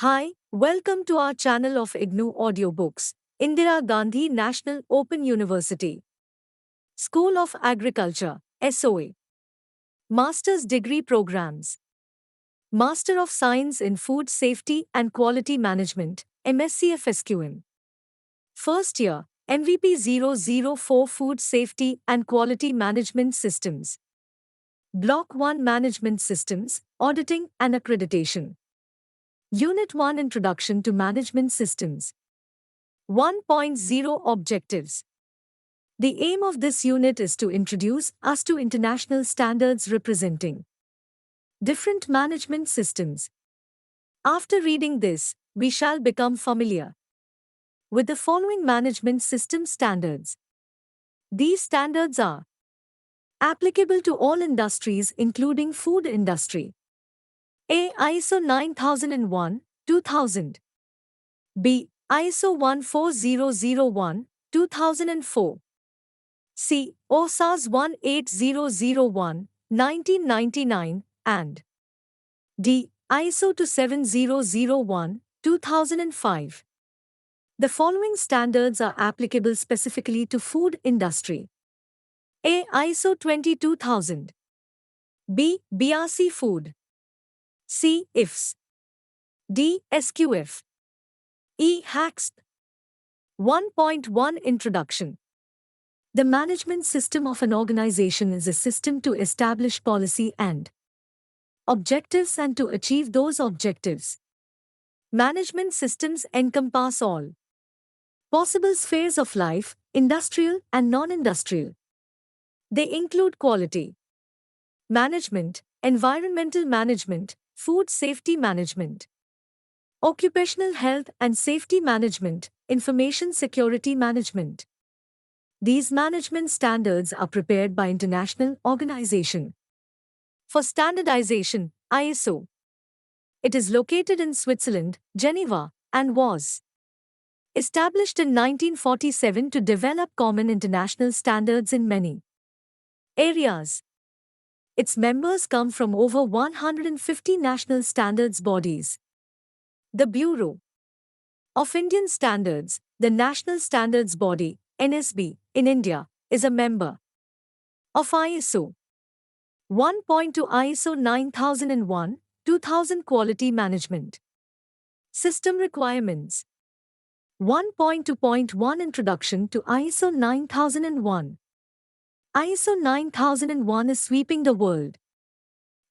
Hi, welcome to our channel of IGNOU Audiobooks, Indira Gandhi National Open University, School of Agriculture, SOA, Master's Degree Programs, Master of Science in Food Safety and Quality Management, MSCFSQM. First year, MVP-004 Food Safety and Quality Management Systems, Block-1 Management Systems, Auditing and Accreditation. Unit-1 Introduction to Management Systems. 1.0 Objectives. The aim of this unit is to introduce us to international standards representing different management systems. After reading this, we shall become familiar with the following management system standards. These standards are applicable to all industries including food industry. A. ISO 9001, 2000. B. ISO 14001, 2004. C. OSAS 18001, 1999, and D. ISO 27001, 2005. The following standards are applicable specifically to food industry. A. ISO 22000. B. BRC Food. C. IFS. D. SQF. E. HACCP. 1.1 Introduction. The management system of an organization is a system to establish policy and objectives and to achieve those objectives. Management systems encompass all possible spheres of life, industrial and non-industrial. They include quality management, environmental management, food safety management, occupational health and safety management, information security management. These management standards are prepared by international organization for standardization, ISO. It is located in Switzerland, Geneva, and was established in 1947 to develop common international standards in many areas. Its members come from over 150 national standards bodies. The Bureau of Indian Standards, the National Standards Body, NSB, in India, is a member of ISO 1.2 ISO 9001, 2000 Quality Management System Requirements. 1.2.1 Introduction to ISO 9001. ISO 9001 is sweeping the world.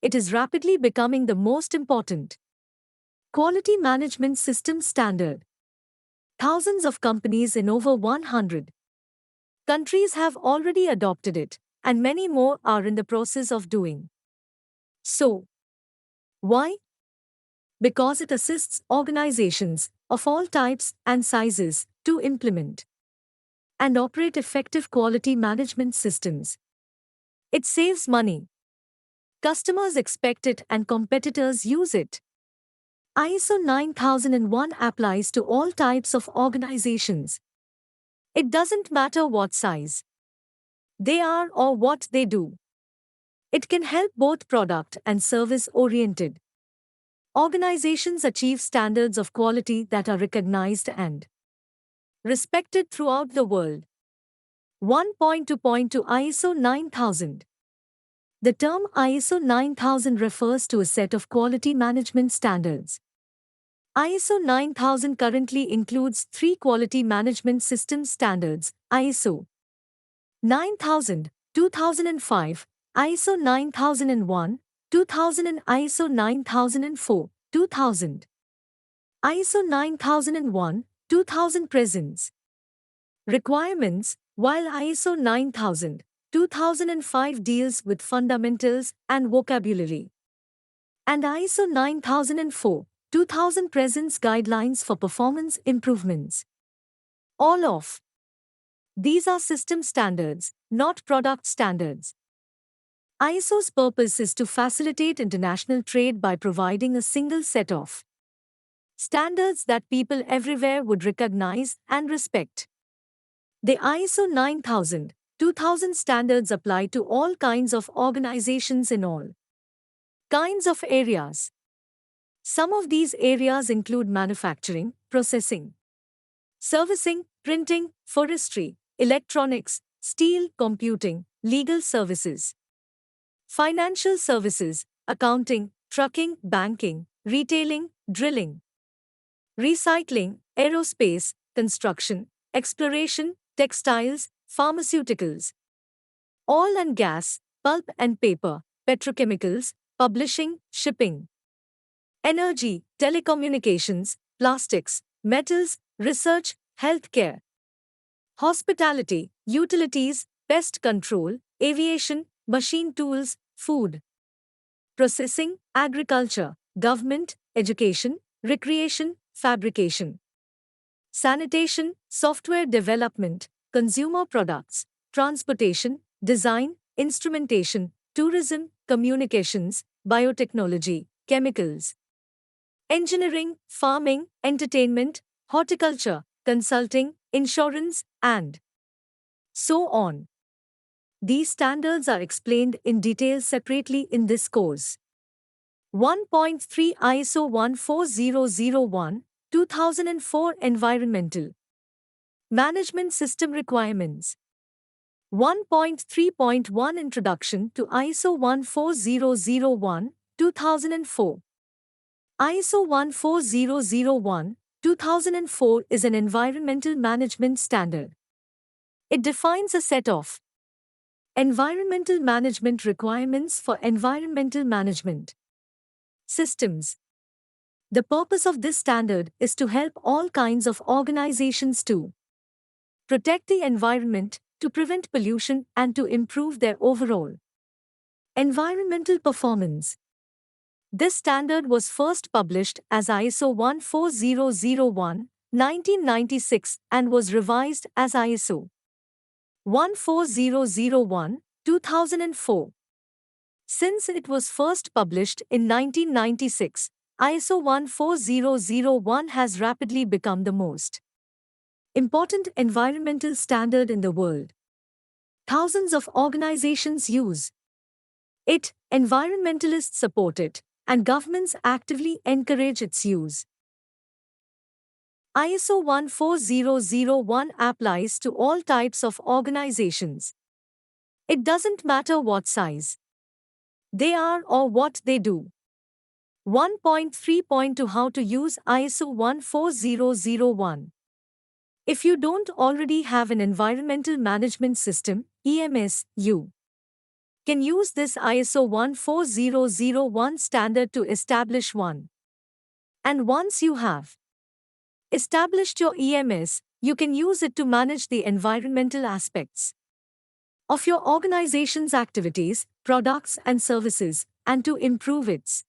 It is rapidly becoming the most important quality management system standard. Thousands of companies in over 100 countries have already adopted it, and many more are in the process of doing so. Why? Because it assists organizations of all types and sizes to implement and operate effective quality management systems. It saves money. Customers expect it and competitors use it. ISO 9001 applies to all types of organizations. It doesn't matter what size they are or what they do. It can help both product and service-oriented organizations achieve standards of quality that are recognized and respected throughout the world. 1.2.2 ISO 9000. The term ISO 9000 refers to a set of quality management standards. ISO 9000 currently includes 3 quality management system standards: ISO 9000, 2005, ISO 9001, 2000 and ISO 9004, 2000. ISO 9001, 2000 presents requirements, while ISO 9000, 2005 deals with fundamentals and vocabulary. And ISO 9004, 2000 presents guidelines for performance improvements. All of these are system standards, not product standards. ISO's purpose is to facilitate international trade by providing a single set of standards that people everywhere would recognize and respect. The ISO 9000, 2000 standards apply to all kinds of organizations in all kinds of areas. Some of these areas include manufacturing, processing, servicing, printing, forestry, electronics, steel, computing, legal services, financial services, accounting, trucking, banking, retailing, drilling, recycling, aerospace, construction, exploration, textiles, pharmaceuticals, oil and gas, pulp and paper, petrochemicals, publishing, shipping, energy, telecommunications, plastics, metals, research, healthcare, hospitality, utilities, pest control, aviation, machine tools, food, processing, agriculture, government, education, recreation, fabrication, sanitation, software development, consumer products, transportation, design, instrumentation, tourism, communications, biotechnology, chemicals, engineering, farming, entertainment, horticulture, consulting, insurance, and so on. These standards are explained in detail separately in this course. 1.3 ISO 14001, 2004 Environmental Management System Requirements. 1.3.1 Introduction to ISO 14001, 2004. ISO 14001, 2004 is an environmental management standard. It defines a set of environmental management requirements for environmental management systems. The purpose of this standard is to help all kinds of organizations to protect the environment, to prevent pollution, and to improve their overall environmental performance. This standard was first published as ISO 14001, 1996 and was revised as ISO 14001, 2004. Since it was first published in 1996, ISO 14001 has rapidly become the most important environmental standard in the world. Thousands of organizations use it, environmentalists support it, and governments actively encourage its use. ISO 14001 applies to all types of organizations. It doesn't matter what size they are or what they do. 1.3.2 How to use ISO 14001. If you don't already have an environmental management system, EMS, you can use this ISO 14001 standard to establish one. And once you have established your EMS, you can use it to manage the environmental aspects of your organization's activities, products, and services, and to improve its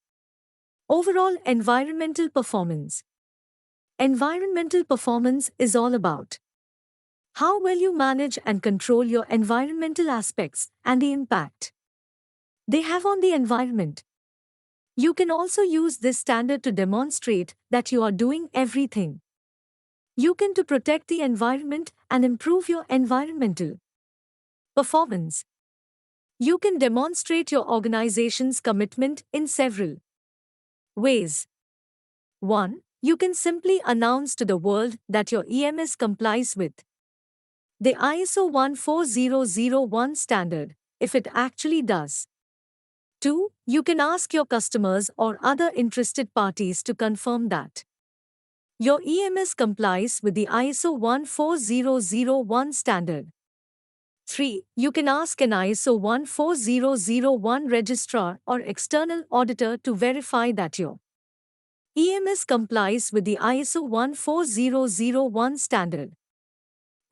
overall environmental performance. Environmental performance is all about how well you manage and control your environmental aspects and the impact they have on the environment. You can also use this standard to demonstrate that you are doing everything you can to protect the environment and improve your environmental performance. You can demonstrate your organization's commitment in several ways. 1. You can simply announce to the world that your EMS complies with the ISO 14001 standard, if it actually does. 2. You can ask your customers or other interested parties to confirm that your EMS complies with the ISO 14001 standard. 3. You can ask an ISO 14001 registrar or external auditor to verify that your EMS complies with the ISO 14001 standard.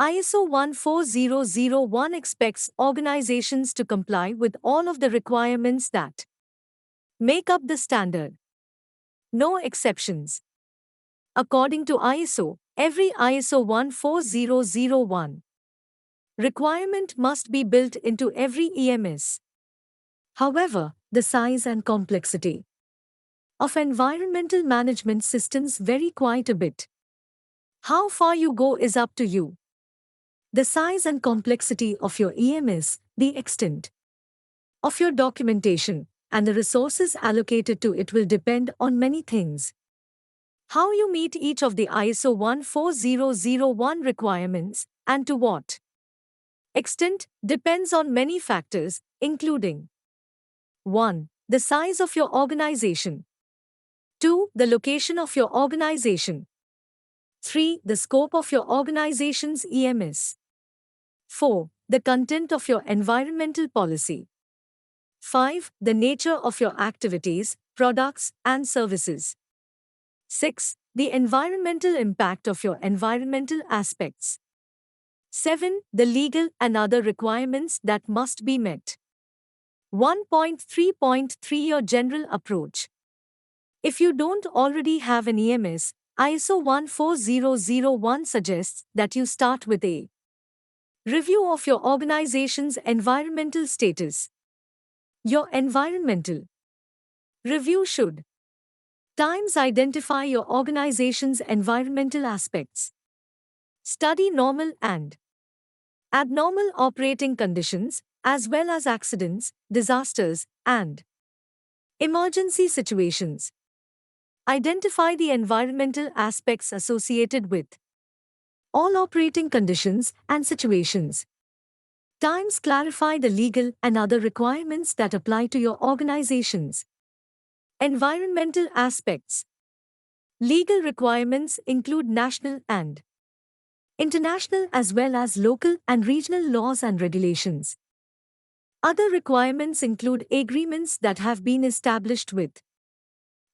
ISO 14001 expects organizations to comply with all of the requirements that make up the standard. No exceptions. According to ISO, every ISO 14001 requirement must be built into every EMS. However, the size and complexity of environmental management systems vary quite a bit. How far you go is up to you. The size and complexity of your EMS, the extent of your documentation, and the resources allocated to it will depend on many things. How you meet each of the ISO 14001 requirements, and to what extent, depends on many factors, including 1. The size of your organization. 2. The location of your organization. 3. The scope of your organization's EMS. 4. The content of your environmental policy. 5. The nature of your activities, products, and services. 6. The environmental impact of your environmental aspects. 7. The legal and other requirements that must be met. 1.3.3 Your general approach. If you don't already have an EMS, ISO 14001 suggests that you start with a review of your organization's environmental status. Your environmental review should times identify your organization's environmental aspects, study normal and abnormal operating conditions, as well as accidents, disasters, and emergency situations. Identify the environmental aspects associated with all operating conditions and situations. Times clarify the legal and other requirements that apply to your organizations. Environmental aspects. Legal requirements include national and international as well as local and regional laws and regulations. Other requirements include agreements that have been established with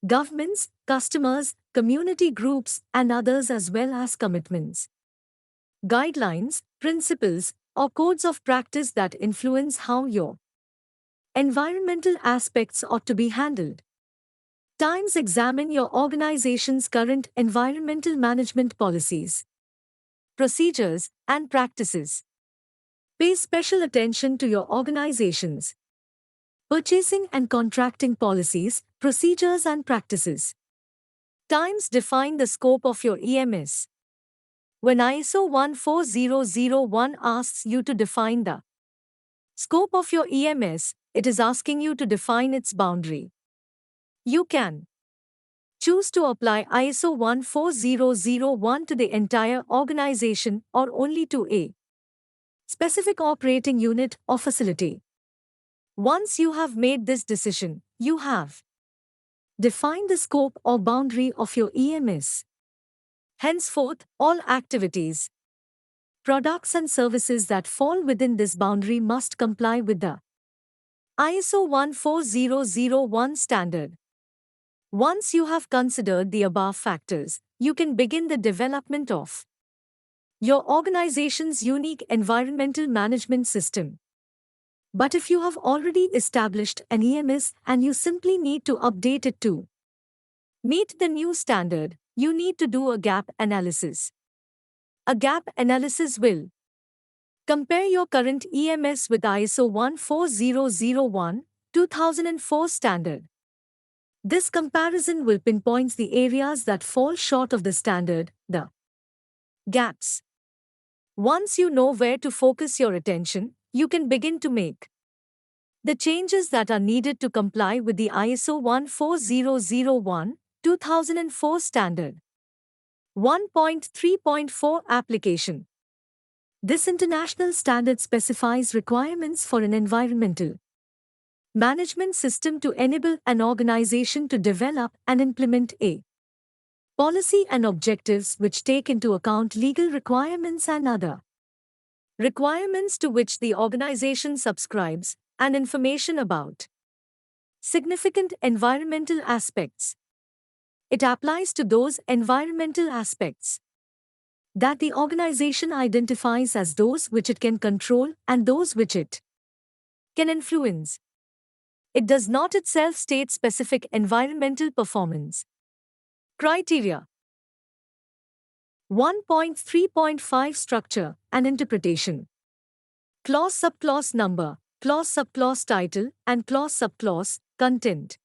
governments, customers, community groups, and others, as well as commitments, guidelines, principles, or codes of practice that influence how your environmental aspects ought to be handled. Times examine your organization's current environmental management policies, procedures, and practices. Pay special attention to your organization's purchasing and contracting policies, procedures, and practices. Times define the scope of your EMS. When ISO 14001 asks you to define the scope of your EMS, it is asking you to define its boundary. You can choose to apply ISO 14001 to the entire organization or only to a specific operating unit or facility. Once you have made this decision, you have defined the scope or boundary of your EMS. Henceforth, all activities, products, and services that fall within this boundary must comply with the ISO 14001 standard. Once you have considered the above factors, you can begin the development of your organization's unique environmental management system. But if you have already established an EMS and you simply need to update it to meet the new standard, you need to do a gap analysis. A gap analysis will compare your current EMS with ISO 14001, 2004 standard. This comparison will pinpoint the areas that fall short of the standard, the gaps. Once you know where to focus your attention, you can begin to make the changes that are needed to comply with the ISO 14001, 2004 standard. 1.3.4 Application. This international standard specifies requirements for an environmental management system to enable an organization to develop and implement a policy and objectives which take into account legal requirements and other requirements to which the organization subscribes, and information about significant environmental aspects. It applies to those environmental aspects that the organization identifies as those which it can control and those which it can influence. It does not itself state specific environmental performance criteria. 1.3.5 Structure and Interpretation. Clause subclause number, clause subclause title, and clause subclause content.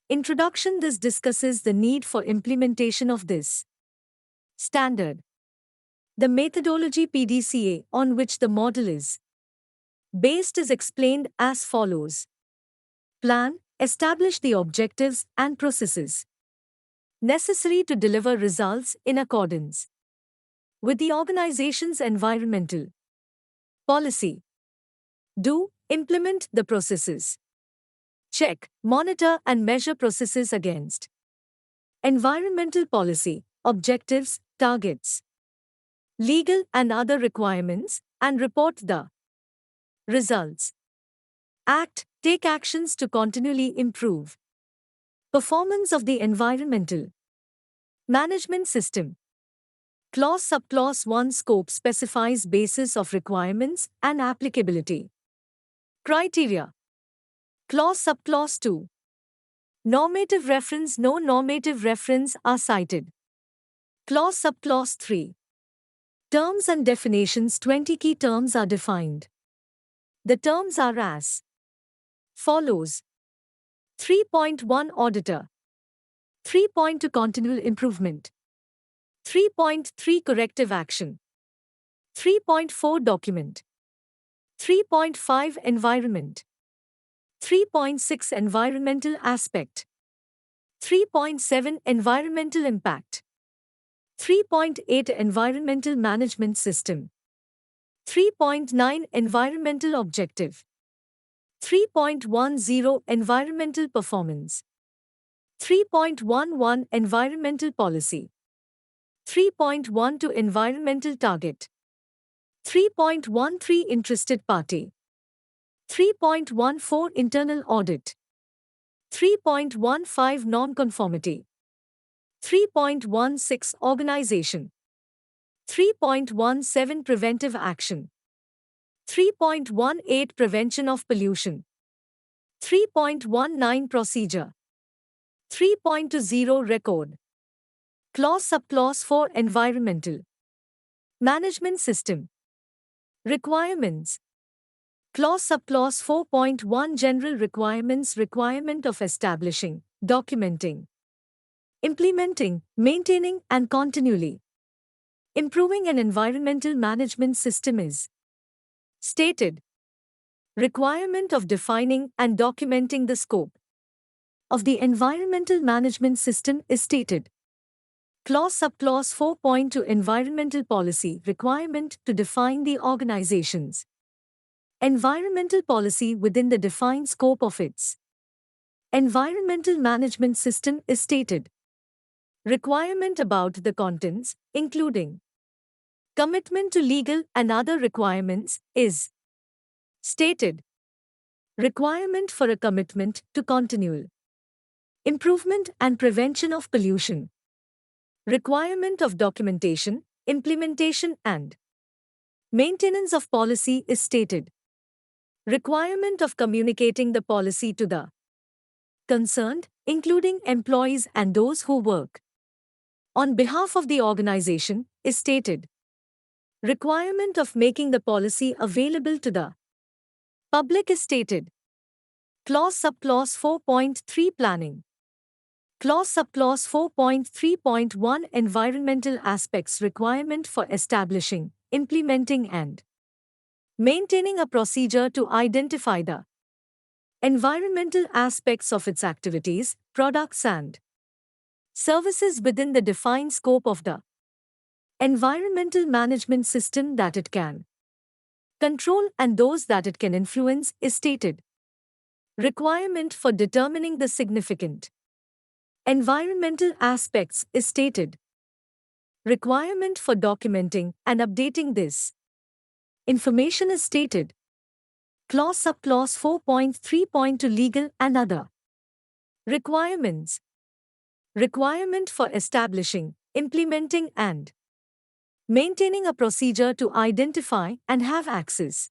Introduction. This discusses the need for implementation of this standard. The methodology PDCA on which the model is based is explained as follows. Plan, Establish the objectives and processes necessary to deliver results in accordance with the organization's environmental policy. Do. Implement the processes. Check, monitor and measure processes against environmental policy, objectives, targets, legal and other requirements, and report the results. Act, take actions to continually improve performance of the environmental management system. Clause Subclause 1 Scope specifies basis of requirements and applicability criteria. Clause Subclause 2 Normative reference. No normative reference are cited. Clause Subclause 3 Terms and definitions. 20 key terms are defined. The terms are as follows. 3.1 Auditor, 3.2 Continual improvement, 3.3 Corrective action, 3.4 Document, 3.5 Environment, 3.6 Environmental aspect, 3.7 Environmental impact, 3.8 Environmental management system, 3.9 Environmental objective, 3.10 Environmental performance, 3.11 Environmental policy, 3.12 Environmental target, 3.13 Interested party, 3.14 Internal audit, 3.15 Non-conformity, 3.16 Organization, 3.17 Preventive action, 3.18 Prevention of pollution, 3.19 Procedure, 3.20 Record. Clause Subclause 4 Environmental management system requirements. Clause Subclause 4.1 General requirements. Requirement of establishing, documenting, implementing, maintaining and continually improving an environmental management system is stated. Requirement of defining and documenting the scope of the environmental management system is stated. Clause Subclause 4.2 Environmental policy. Requirement to define the organization's environmental policy within the defined scope of its environmental management system is stated. Requirement about the contents, including commitment to legal and other requirements, is stated. Requirement for a commitment to continual improvement and prevention of pollution. Requirement of documentation, implementation and maintenance of policy is stated. Requirement of communicating the policy to the concerned, including employees and those who work on behalf of the organization, is stated. Requirement of making the policy available to the public is stated. Clause Subclause 4.3 Planning. Clause Subclause 4.3.1 Environmental aspects. Requirement for establishing, implementing and maintaining a procedure to identify the environmental aspects of its activities, products and services within the defined scope of the environmental management system that it can control and those that it can influence is stated. Requirement for determining the significant environmental aspects is stated. Requirement for documenting and updating this information is stated. Clause Subclause 4.3.2 Legal and other requirements. Requirement for establishing, implementing and maintaining a procedure to identify and have access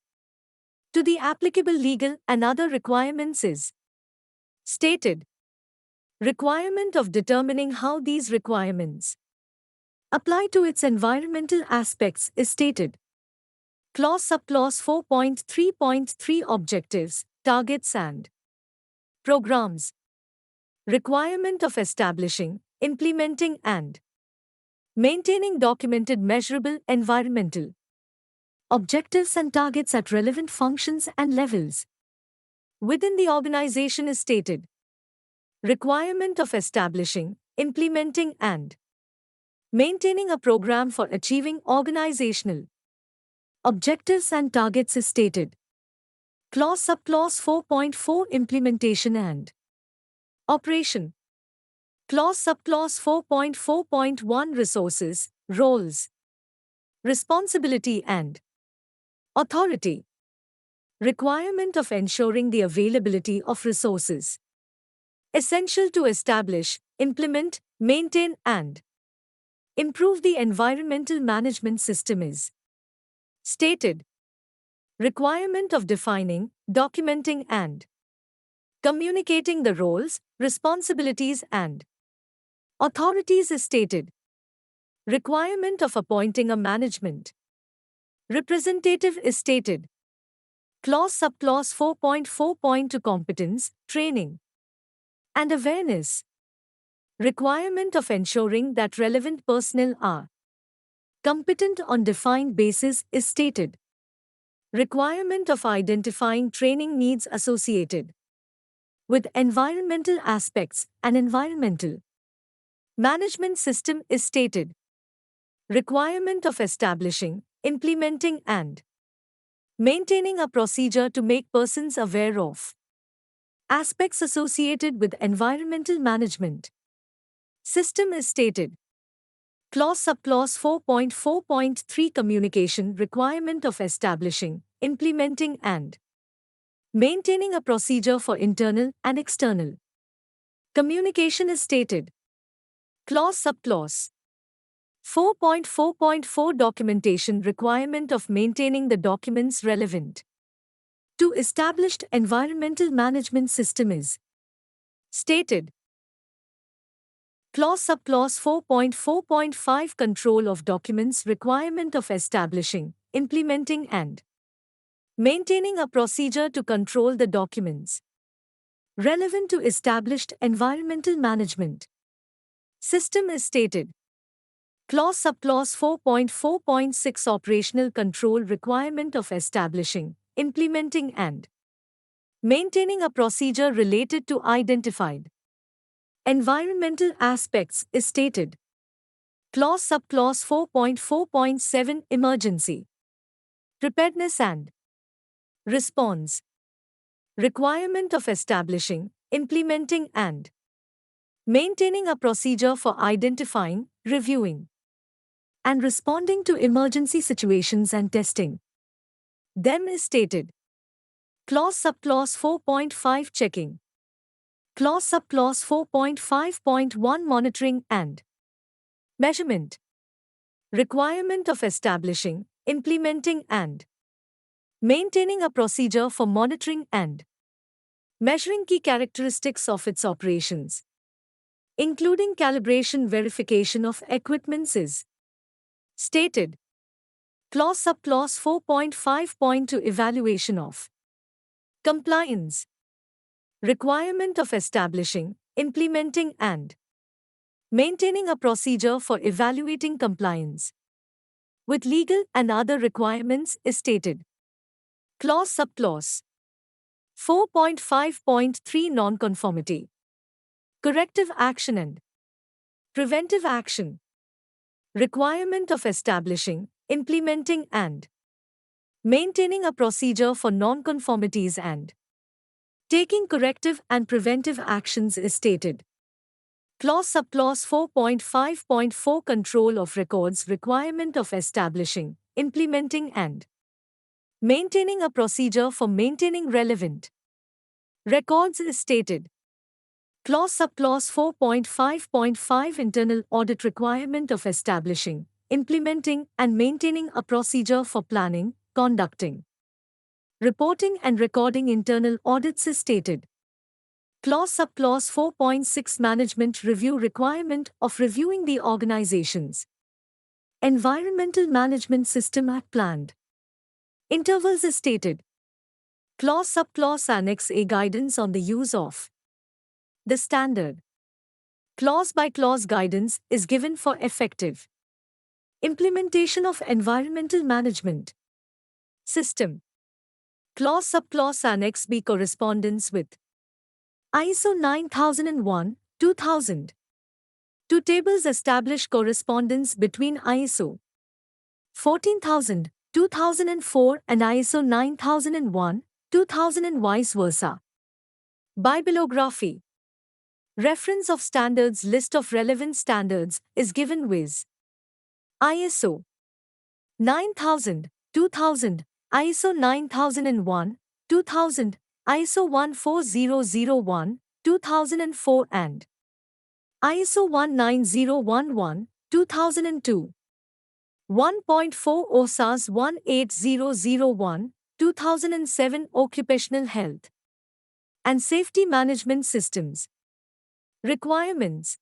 to the applicable legal and other requirements is stated. Requirement of determining how these requirements apply to its environmental aspects is stated. Clause Subclause 4.3.3 Objectives, targets and programs. Requirement of establishing, implementing and maintaining documented measurable environmental objectives and targets at relevant functions and levels within the organization is stated. Requirement of establishing, implementing and maintaining a program for achieving organizational objectives and targets is stated. Clause Subclause 4.4 Implementation and Operation. Clause Subclause 4.4.1 Resources, Roles, Responsibility and Authority. Requirement of ensuring the availability of resources essential to establish, implement, maintain and improve the environmental management system is stated. Requirement of defining, documenting and communicating the roles, responsibilities and authorities is stated. Requirement of appointing a management representative is stated. Clause Subclause 4.4.2 Competence, Training and Awareness. Requirement of ensuring that relevant personnel are competent on defined basis is stated. Requirement of identifying training needs associated with environmental aspects and environmental management system is stated. Requirement of establishing, implementing and maintaining a procedure to make persons aware of aspects associated with environmental management system is stated. Clause Subclause 4.4.3 Communication. Requirement of establishing, implementing and maintaining a procedure for internal and external communication is stated. Clause Subclause 4.4.4 Documentation. Requirement of maintaining the documents relevant to established environmental management system is stated. Clause Subclause 4.4.5 Control of documents. Requirement of establishing, implementing and maintaining a procedure to control the documents relevant to established environmental management system is stated. Clause Subclause 4.4.6 Operational Control. Requirement of establishing, implementing and maintaining a procedure related to identified environmental aspects is stated. Clause Subclause 4.4.7 Emergency Preparedness and Response. Requirement of establishing, implementing and maintaining a procedure for identifying, reviewing and responding to emergency situations and testing them is stated. Clause Subclause 4.5 Checking. Clause Subclause 4.5.1 Monitoring and Measurement. Requirement of establishing, implementing and maintaining a procedure for monitoring and measuring key characteristics of its operations, including calibration verification of equipments is stated. Clause Subclause 4.5.2 Evaluation of compliance. Requirement of establishing, implementing and maintaining a procedure for evaluating compliance with legal and other requirements is stated. Clause Subclause 4.5.3 Nonconformity. Corrective action and preventive action. Requirement of establishing, implementing and maintaining a procedure for nonconformities and taking corrective and preventive actions is stated. Clause Subclause 4.5.4 Control of records. Requirement of establishing, implementing and maintaining a procedure for maintaining relevant records is stated. Clause Subclause 4.5.5 Internal audit. Requirement of establishing, implementing and maintaining a procedure for planning, conducting, reporting and recording internal audits is stated. Clause Subclause 4.6 Management Review. Requirement of reviewing the organization's environmental management system at planned intervals is stated. Clause Subclause Annex A Guidance on the use of the standard. Clause-by-clause guidance is given for effective implementation of environmental management system. Clause Subclause Annex B Correspondence with ISO 9001, 2000. Two tables establish correspondence between ISO 14000, 2004 and ISO 9001, 2000 and vice versa. Bibliography. Reference of standards. List of relevant standards is given with ISO 9000, 2000, ISO 9001, 2000, ISO 14001, 2004 and ISO 19011, 2002. 1.4 OSAS 18001, 2007 Occupational Health and Safety Management Systems. Requirements.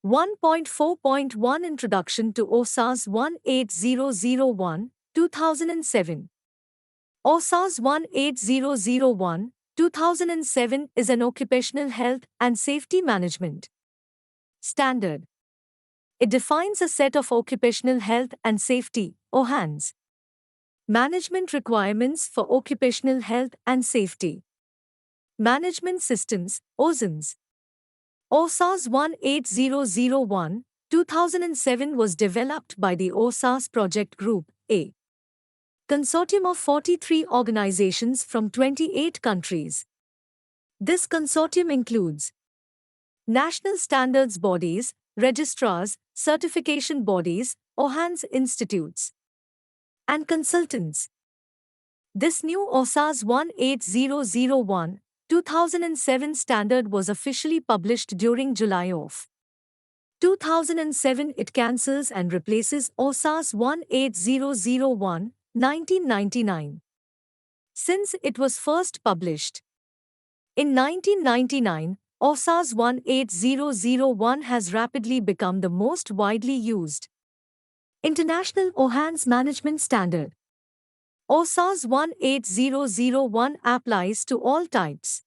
1.4.1 Introduction to OSAS 18001, 2007. OSAS 18001, 2007 is an occupational health and safety management standard. It defines a set of occupational health and safety (OHANS) management requirements for occupational health and safety management systems (OSIMS). OSAS 18001, 2007 was developed by the OSAS Project Group, a consortium of 43 organizations from 28 countries. This consortium includes national standards bodies, registrars, certification bodies, OHANS institutes, and consultants. This new OSAS 18001, 2007 standard was officially published during July of 2007. It cancels and replaces OSAS 18001, 1999. Since it was first published in 1999, OSAS 18001 has rapidly become the most widely used international OHANS management standard. OSAS 18001 applies to all types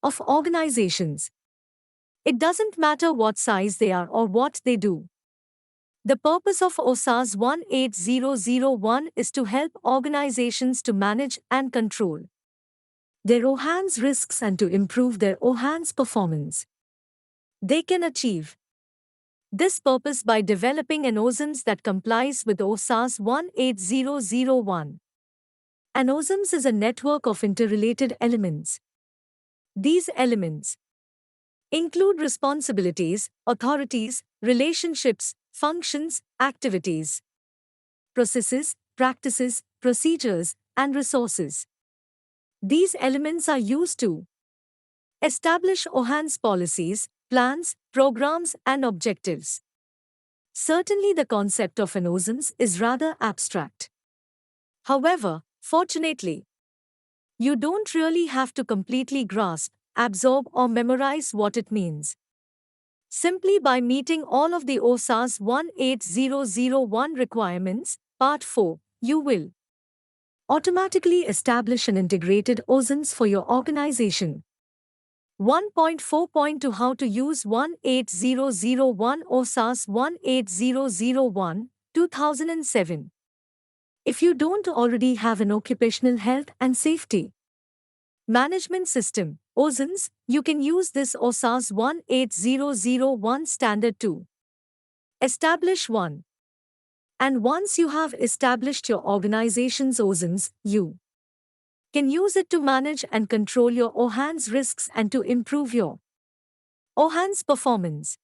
of organizations. It doesn't matter what size they are or what they do. The purpose of OSAS 18001 is to help organizations to manage and control their OHANS risks and to improve their OHANS performance. They can achieve this purpose by developing an OSIMS that complies with OSAS 18001. An OSIMS is a network of interrelated elements. These elements include responsibilities, authorities, relationships, functions, activities, processes, practices, procedures, and resources. These elements are used to establish OHANS policies, plans, programs, and objectives. Certainly, the concept of an OSIMS is rather abstract. However, fortunately, you don't really have to completely grasp, absorb, or memorize what it means. Simply by meeting all of the OSAS 18001 requirements, Part 4, you will automatically establish an integrated OSIMS for your organization. 1.4.2 How to use 18001 OSAS 18001, 2007. If you don't already have an occupational health and safety management system, OSIMS, you can use this OSAS 18001 standard to establish one. And once you have established your organization's OSIMS, you can use it to manage and control your OHANS risks and to improve your OHANS performance.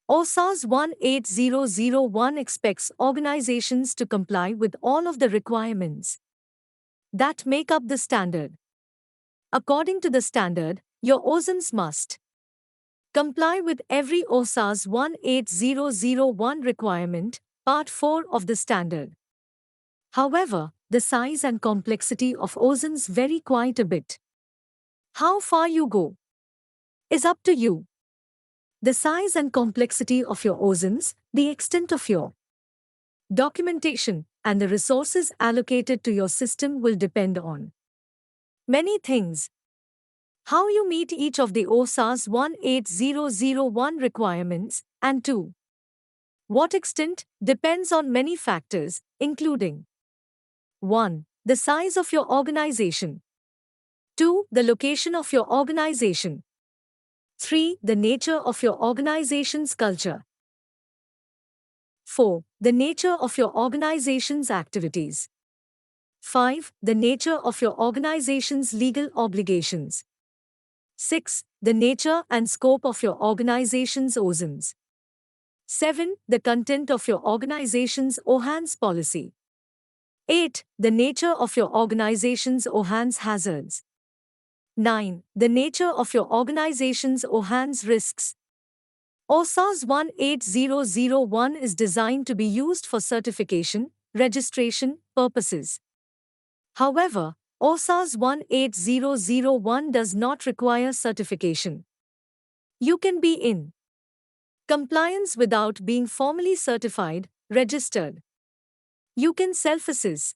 OSAS 18001 expects organizations to comply with all of the requirements that make up the standard. According to the standard, your OSIMS must comply with every OSAS 18001 requirement, Part 4 of the standard. However, the size and complexity of OSIMS vary quite a bit. How far you go is up to you. The size and complexity of your OSIMS, the extent of your documentation, and the resources allocated to your system will depend on many things. How you meet each of the OSAS 18001 requirements, and to what extent, depends on many factors, including 1. The size of your organization. 2. The location of your organization. 3. The nature of your organization's culture. 4. The nature of your organization's activities. 5. The nature of your organization's legal obligations. 6. The nature and scope of your organization's OSINTs. 7. The content of your organization's OHANS policy. 8. The nature of your organization's OHANS hazards. 9. The nature of your organization's OHANS risks. OSAS 18001 is designed to be used for certification, registration purposes. However, OSAS 18001 does not require certification. You can be in compliance without being formally certified, registered. You can self-assess,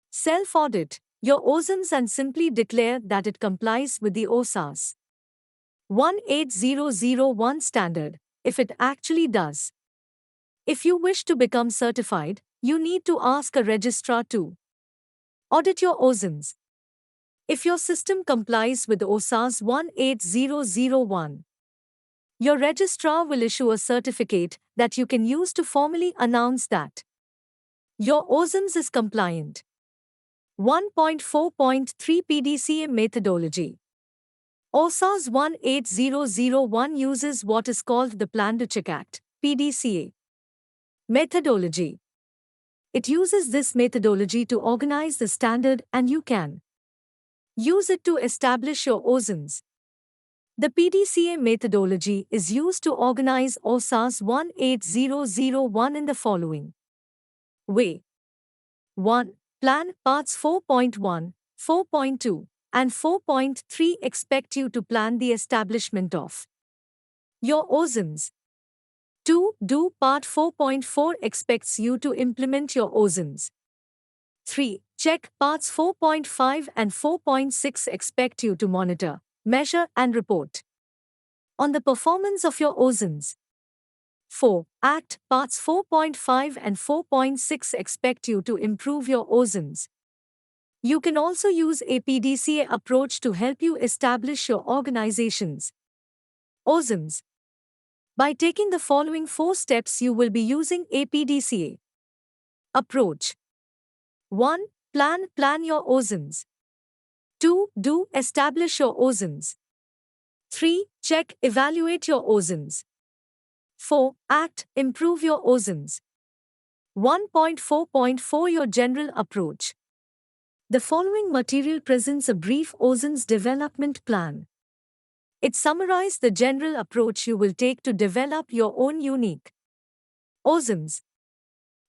self-audit your OSINTs and simply declare that it complies with the OSAS 18001 standard, if it actually does. If you wish to become certified, you need to ask a registrar to audit your OSINTs. If your system complies with OSAS 18001, your registrar will issue a certificate that you can use to formally announce that your OSINTs is compliant. 1.4.3 PDCA methodology. OSAS 18001 uses what is called the Plan to Check Act, PDCA methodology. It uses this methodology to organize the standard and you can use it to establish your OSINTs. The PDCA methodology is used to organize OSAS 18001 in the following way. 1. Plan Parts 4.1, 4.2, and 4.3 expect you to plan the establishment of your OSINTs. 2. Do Part 4.4 expects you to implement your OSINTs. 3. Check Parts 4.5 and 4.6 expect you to monitor, measure and report on the performance of your OSINTs. 4. Act Parts 4.5 and 4.6 expect you to improve your OSINTs. You can also use a PDCA approach to help you establish your organization's OSINTs. By taking the following 4 steps, you will be using a PDCA approach. 1. Plan your OSINTs. 2. Do establish your OSINTs. 3. Check evaluate your OSINTs. 4. Act improve your OSINTs. 1.4.4 Your general approach. The following material presents a brief OSINTs development plan. It summarizes the general approach you will take to develop your own unique OSINTs.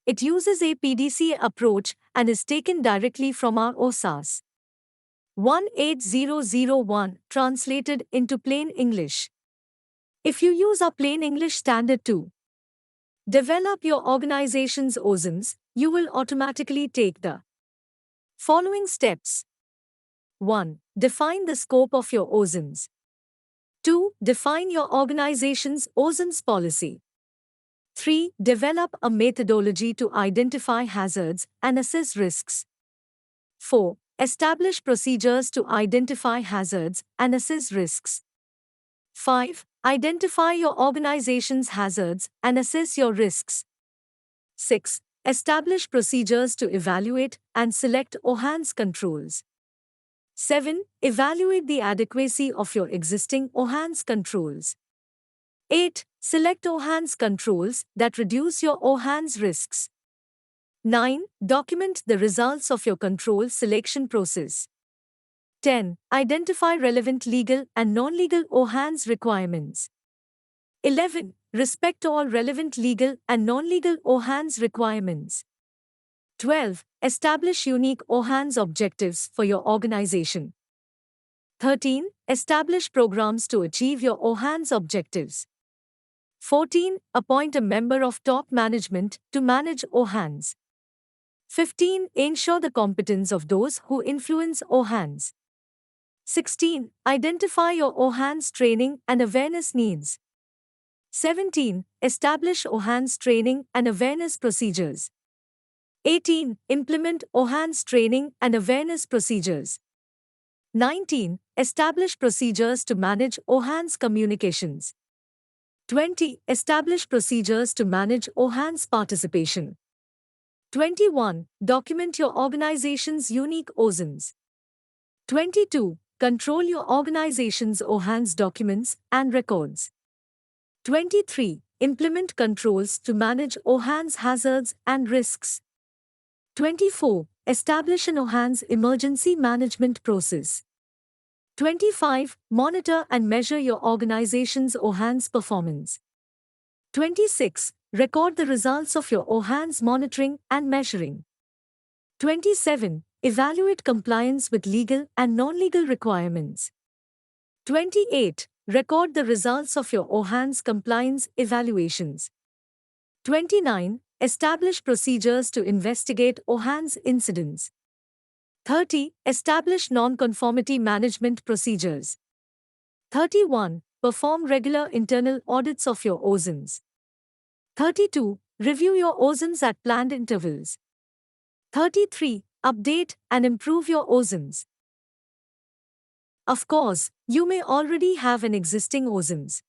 It uses a PDCA approach and is taken directly from our OSAS 18001 translated into plain English. If you use our plain English standard to develop your organization's OSINTs, you will automatically take the following steps. 1. Define the scope of your OSINTs. 2. Define your organization's OSINTs policy. 3. Develop a methodology to identify hazards and assess risks. 4. Establish procedures to identify hazards and assess risks. 5. Identify your organization's hazards and assess your risks. 6. Establish procedures to evaluate and select OHANS controls. 7. Evaluate the adequacy of your existing OHANS controls. 8. Select OHANS controls that reduce your OHANS risks. 9. Document the results of your control selection process. 10. Identify relevant legal and non-legal OHANS requirements. 11. Respect all relevant legal and non-legal OHANS requirements. 12. Establish unique OHANS objectives for your organization. 13. Establish programs to achieve your OHANS objectives. 14. Appoint a member of top management to manage OHANS. 15. Ensure the competence of those who influence OHANS. 16. Identify your OHANS training and awareness needs. 17. Establish OHANS training and awareness procedures. 18. Implement OHANS training and awareness procedures. 19. Establish procedures to manage OHAN's communications. 20. Establish procedures to manage OHAN's participation. 21. Document your organization's unique OSINs. 22. Control your organization's OHAN's documents and records. 23. Implement controls to manage OHAN's hazards and risks. 24. Establish an OHAN's emergency management process. 25. Monitor and measure your organization's OHAN's performance. 26. Record the results of your OHAN's monitoring and measuring. 27. Evaluate compliance with legal and non-legal requirements. 28. Record the results of your OHAN's compliance evaluations. 29. Establish procedures to investigate OHAN's incidents. 30. Establish non-conformity management procedures. 31. Perform regular internal audits of your OSINs. 32. Review your OSINs at planned intervals. 33. Update and improve your OSINs. Of course, you may already have an existing OSINs.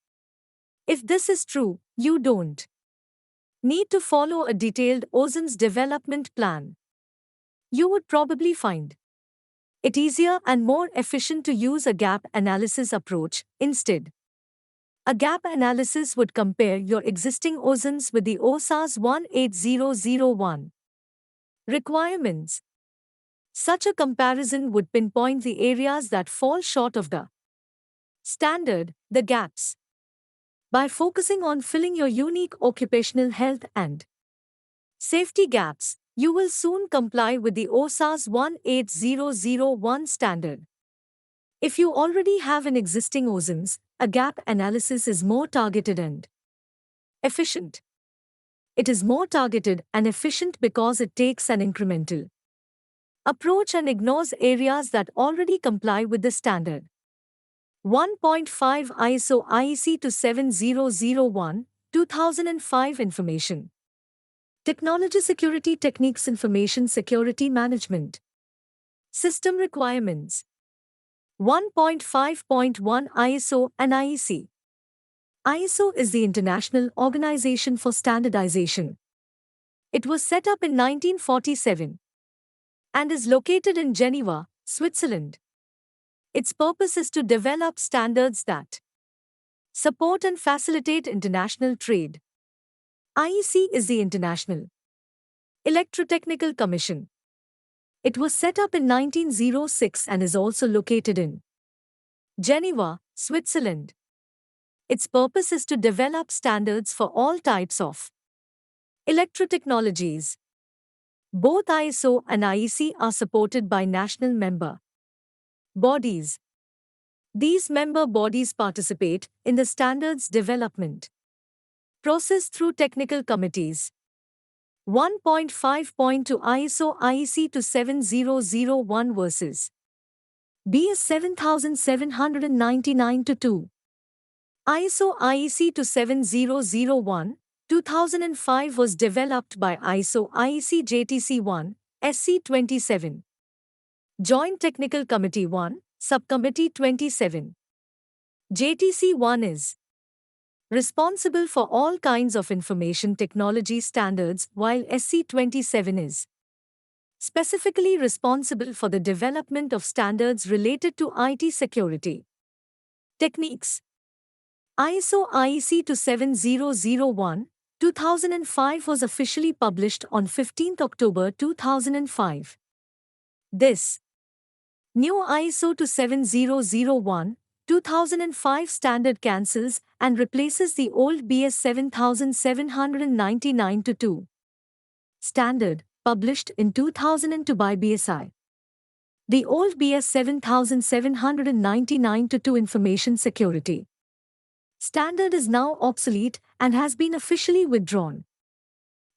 If this is true, you don't need to follow a detailed OSINs development plan. You would probably find it easier and more efficient to use a gap analysis approach instead. A gap analysis would compare your existing OSINs with the OSA's 18001 requirements. Such a comparison would pinpoint the areas that fall short of the standard, the gaps. By focusing on filling your unique occupational health and safety gaps, you will soon comply with the OSA's 18001 standard. If you already have an existing OSINs, a gap analysis is more targeted and efficient. It is more targeted and efficient because it takes an incremental approach and ignores areas that already comply with the standard. 1.5 ISO IEC 27001, 2005 Information Technology Security Techniques Information Security Management System Requirements 1.5.1 ISO and IEC. ISO is the International Organization for Standardization. It was set up in 1947 and is located in Geneva, Switzerland. Its purpose is to develop standards that support and facilitate international trade. IEC is the International Electrotechnical Commission. It was set up in 1906 and is also located in Geneva, Switzerland. Its purpose is to develop standards for all types of electrotechnologies. Both ISO and IEC are supported by national member bodies. These member bodies participate in the standards development process through technical committees. 1.5.2 ISO IEC 27001 versus BS 7799-2. ISO IEC 27001, 2005 was developed by ISO IEC JTC1, SC27. Joint Technical Committee 1, Subcommittee 27. JTC1 is responsible for all kinds of information technology standards, while SC27 is specifically responsible for the development of standards related to IT security techniques. ISO IEC 27001, 2005 was officially published on 15 October 2005. This new ISO 27001, 2005 standard cancels and replaces the old BS 7799-2 standard, published in 2002 by BSI. The old BS 7799-2 information security standard is now obsolete and has been officially withdrawn.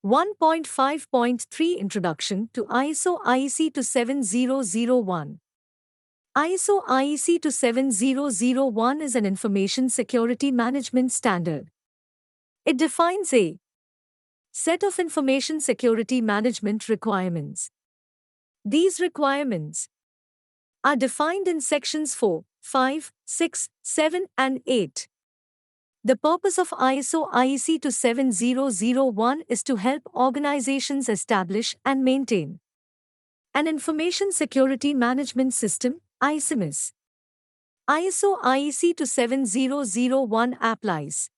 1.5.3 Introduction to ISO IEC 27001. ISO IEC 27001 is an information security management standard. It defines a set of information security management requirements. These requirements are defined in sections 4, 5, 6, 7, and 8. The purpose of ISO IEC 27001 is to help organizations establish and maintain an information security management system, ISMS. ISO IEC 27001 applies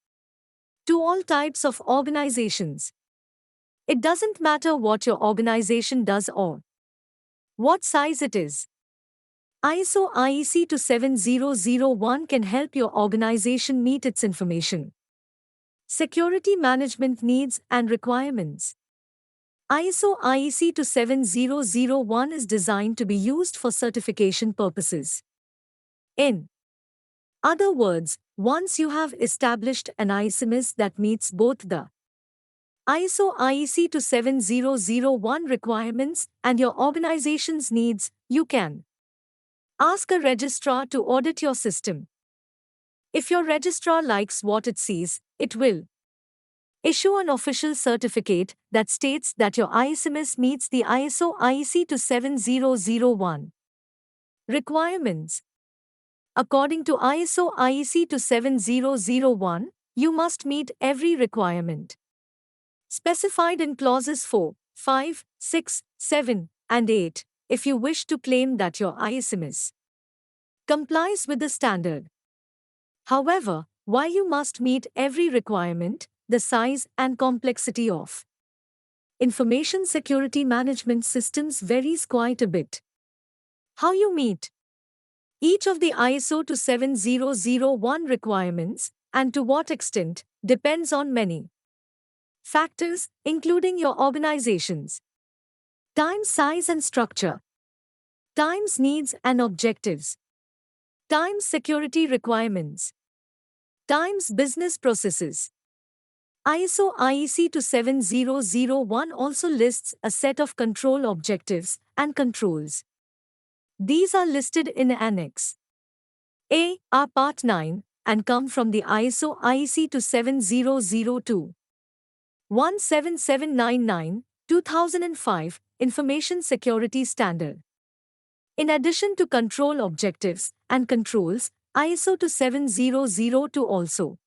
to all types of organizations. It doesn't matter what your organization does or what size it is. ISO IEC 27001 can help your organization meet its information security management needs and requirements. ISO IEC 27001 is designed to be used for certification purposes. In other words, once you have established an ISMS that meets both the ISO IEC 27001 requirements and your organization's needs, you can ask a registrar to audit your system. If your registrar likes what it sees, it will issue an official certificate that states that your ISMS meets the ISO IEC 27001 requirements. According to ISO IEC 27001, you must meet every requirement specified in clauses 4, 5, 6, 7, and 8 if you wish to claim that your ISMS complies with the standard. However, while you must meet every requirement, the size and complexity of information security management systems varies quite a bit. How you meet each of the ISO 27001 requirements and to what extent depends on many factors, including your organization's time size and structure, time's needs and objectives, time's security requirements, time's business processes. ISO IEC 27001 also lists a set of control objectives and controls. These are listed in Annex A, are Part 9, and come from the ISO IEC 27002. 17799, 2005, Information Security Standard. In addition to control objectives and controls, ISO 27002 also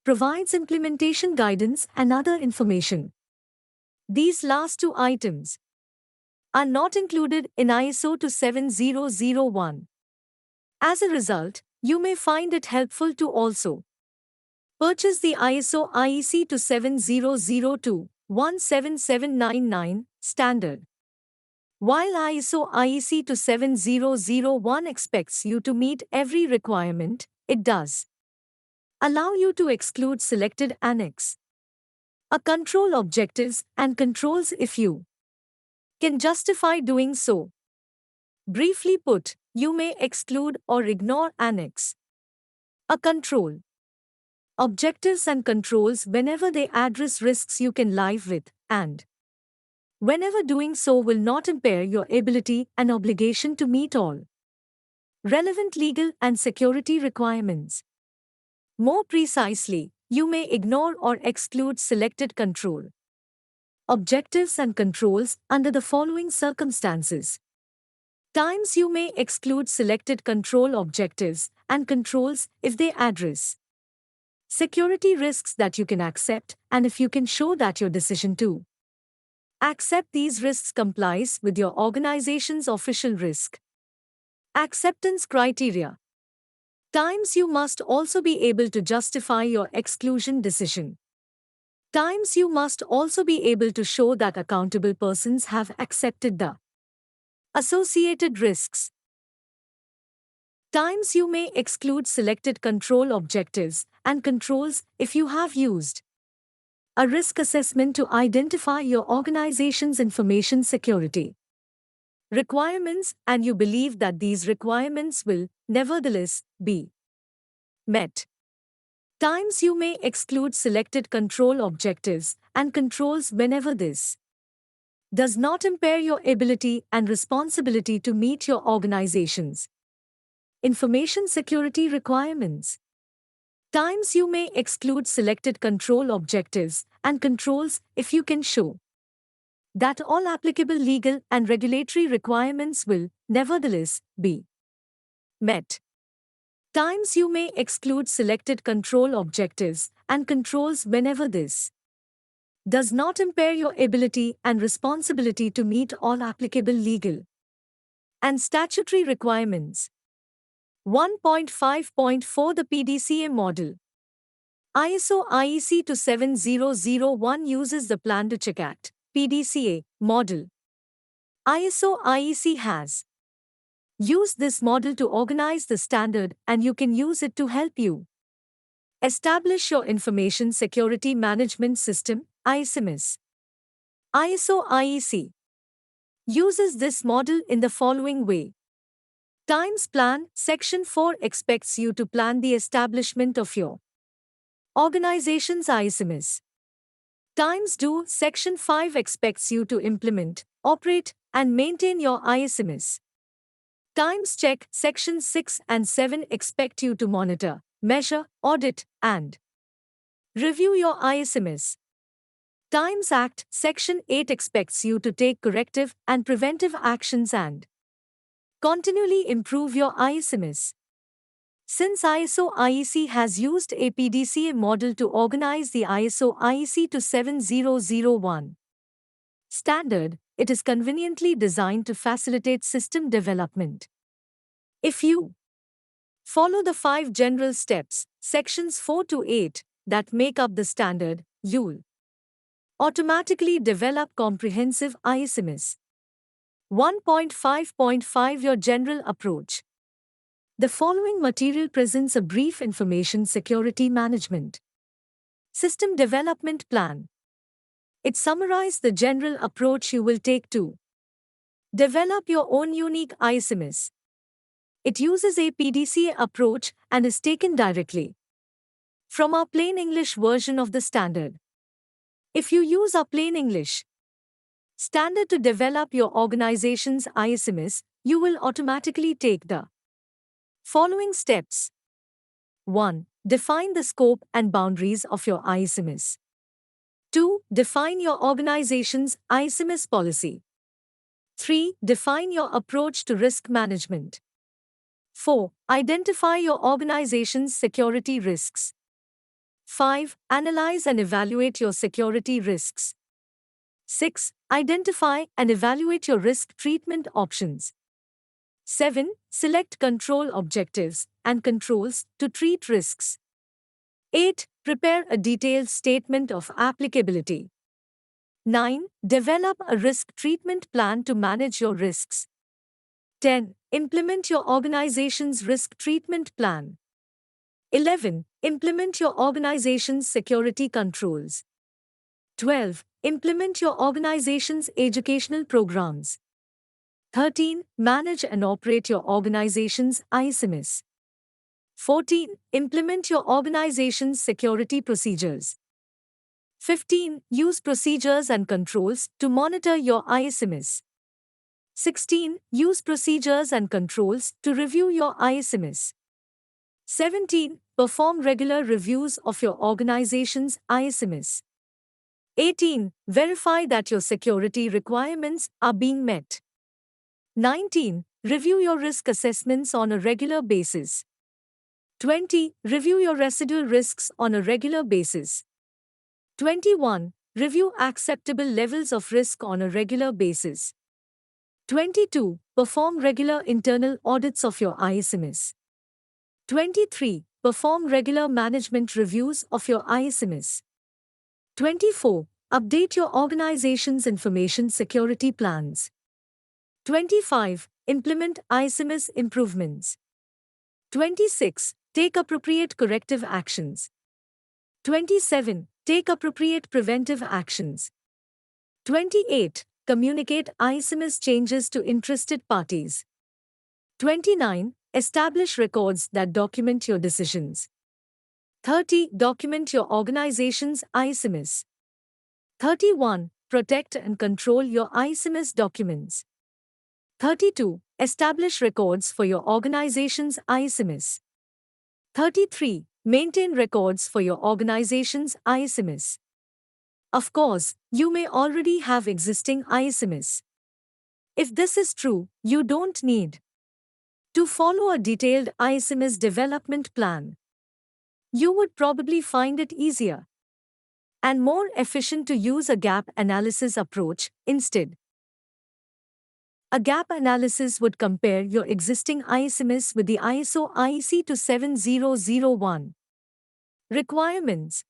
provides implementation guidance and other information. These last two items are not included in ISO 27001. As a result, you may find it helpful to also purchase the ISO IEC 27002 17799 standard. While ISO IEC 27001 expects you to meet every requirement, it does allow you to exclude selected Annex A control objectives and controls if you can justify doing so. Briefly put, you may exclude or ignore Annex A control objectives and controls whenever they address risks you can live with, and whenever doing so will not impair your ability and obligation to meet all relevant legal and security requirements. More precisely, you may ignore or exclude selected control objectives and controls under the following circumstances. Times you may exclude selected control objectives and controls if they address security risks that you can accept and if you can show that your decision to accept these risks complies with your organization's official risk acceptance criteria. Times you must also be able to justify your exclusion decision. Times you must also be able to show that accountable persons have accepted the associated risks. Times you may exclude selected control objectives and controls if you have used a risk assessment to identify your organization's information security requirements and you believe that these requirements will, nevertheless, be met. Times you may exclude selected control objectives and controls whenever this does not impair your ability and responsibility to meet your organization's information security requirements. Times you may exclude selected control objectives and controls if you can show that all applicable legal and regulatory requirements will, nevertheless, be met. Times you may exclude selected control objectives and controls whenever this does not impair your ability and responsibility to meet all applicable legal and statutory requirements. 1.5.4 The PDCA model. ISO IEC 27001 uses the Plan to Check Act (PDCA) model. ISO IEC has used this model to organize the standard, and you can use it to help you establish your Information Security Management System (ISMS). ISO IEC uses this model in the following way. Times Plan. Section 4 expects you to plan the establishment of your organization's ISMS. Times Do. Section 5 expects you to implement, operate, and maintain your ISMS. Times Check. Section 6 and 7 expect you to monitor, measure, audit, and review your ISMS. Times Act. Section 8 expects you to take corrective and preventive actions and continually improve your ISMS. Since ISO IEC has used a PDCA model to organize the ISO IEC 27001 standard, it is conveniently designed to facilitate system development. If you follow the 5 general steps, sections 4 to 8, that make up the standard, you'll automatically develop comprehensive ISMS. 1.5.5 Your general approach. The following material presents a brief information security management system development plan. It summarizes the general approach you will take to develop your own unique ISMS. It uses a PDCA approach and is taken directly from our plain English version of the standard. If you use our plain English standard to develop your organization's ISMS, you will automatically take the following steps. 1. Define the scope and boundaries of your ISMS. 2. Define your organization's ISMS policy. 3. Define your approach to risk management. 4. Identify your organization's security risks. 5. Analyze and evaluate your security risks. 6. Identify and evaluate your risk treatment options. 7. Select control objectives and controls to treat risks. 8. Prepare a detailed statement of applicability. 9. Develop a risk treatment plan to manage your risks. 10. Implement your organization's risk treatment plan. 11. Implement your organization's security controls. 12. Implement your organization's educational programs. 13. Manage and operate your organization's ISMS. 14. Implement your organization's security procedures. 15. Use procedures and controls to monitor your ISMS. 16. Use procedures and controls to review your ISMS. 17. Perform regular reviews of your organization's ISMS. 18. Verify that your security requirements are being met. 19. Review your risk assessments on a regular basis. 20. Review your residual risks on a regular basis. 21. Review acceptable levels of risk on a regular basis. 22. Perform regular internal audits of your ISMS. 23. Perform regular management reviews of your ISMS. 24. Update your organization's information security plans. 25. Implement ISMS improvements. 26. Take appropriate corrective actions. 27. Take appropriate preventive actions. 28. Communicate ISMS changes to interested parties. 29. Establish records that document your decisions. 30. Document your organization's ISMS. 31. Protect and control your ISMS documents. 32. Establish records for your organization's ISMS. 33. Maintain records for your organization's ISMS. Of course, you may already have existing ISMS. If this is true, you don't need to follow a detailed ISMS development plan. You would probably find it easier and more efficient to use a gap analysis approach instead. A gap analysis would compare your existing ISMS with the ISO IEC 27001 requirements.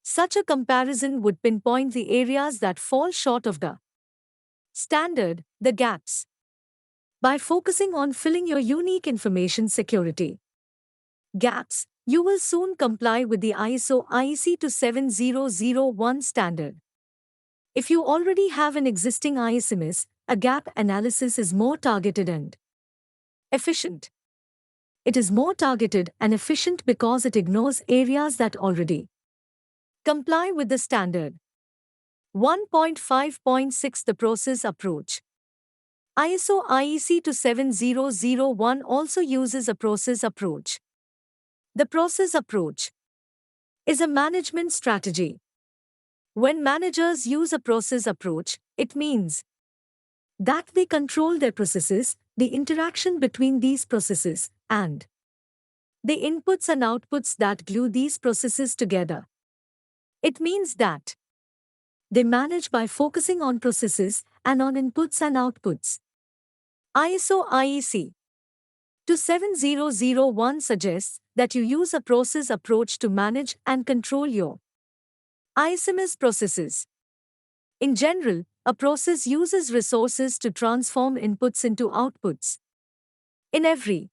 Such a comparison would pinpoint the areas that fall short of the standard, the gaps. By focusing on filling your unique information security gaps, you will soon comply with the ISO IEC 27001 standard. If you already have an existing ISMS, a gap analysis is more targeted and efficient. It is more targeted and efficient because it ignores areas that already comply with the standard. 1.5.6 The process approach. ISO IEC 27001 also uses a process approach. The process approach is a management strategy. When managers use a process approach, it means that they control their processes, the interaction between these processes, and the inputs and outputs that glue these processes together. It means that they manage by focusing on processes and on inputs and outputs. ISO IEC 27001 suggests that you use a process approach to manage and control your ISMS processes. In general, a process uses resources to transform inputs into outputs. In every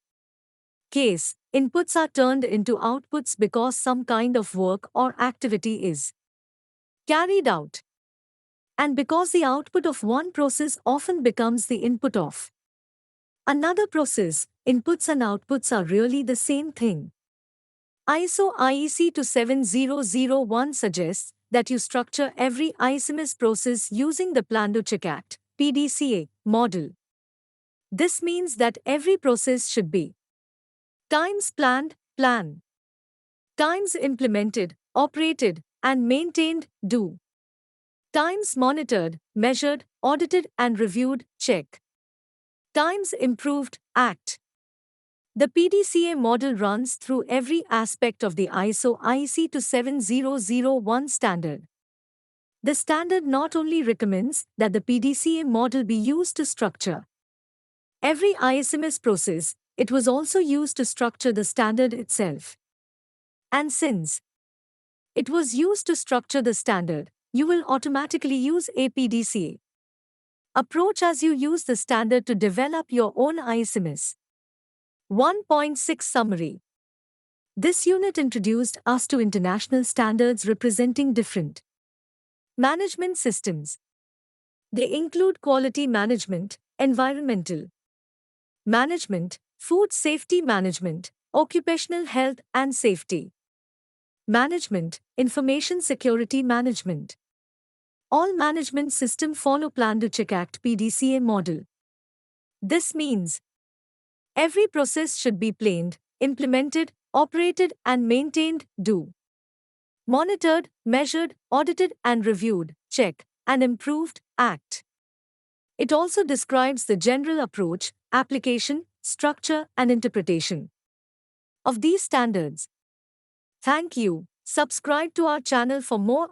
case, inputs are turned into outputs because some kind of work or activity is carried out, and because the output of one process often becomes the input of another process. Inputs and outputs are really the same thing. ISO IEC 27001 suggests that you structure every ISMS process using the Plan-Do-Check Act (PDCA) model. This means that every process should be times planned, plan, times implemented, operated, and maintained, do, times monitored, measured, audited, and reviewed, check, times improved, act. The PDCA model runs through every aspect of the ISO IEC 27001 standard. The standard not only recommends that the PDCA model be used to structure every ISMS process, it was also used to structure the standard itself. And since it was used to structure the standard, you will automatically use a PDCA approach as you use the standard to develop your own ISMS. 1.6 Summary. This unit introduced us to international standards representing different management systems. They include quality management, environmental management, food safety management, occupational health and safety management, information security management. All management systems follow Plan-Do-Check Act PDCA model. This means every process should be planned, implemented, operated, and maintained, do, monitored, measured, audited, and reviewed, check, and improved, act. It also describes the general approach, application, structure, and interpretation of these standards. Thank you. Subscribe to our channel for more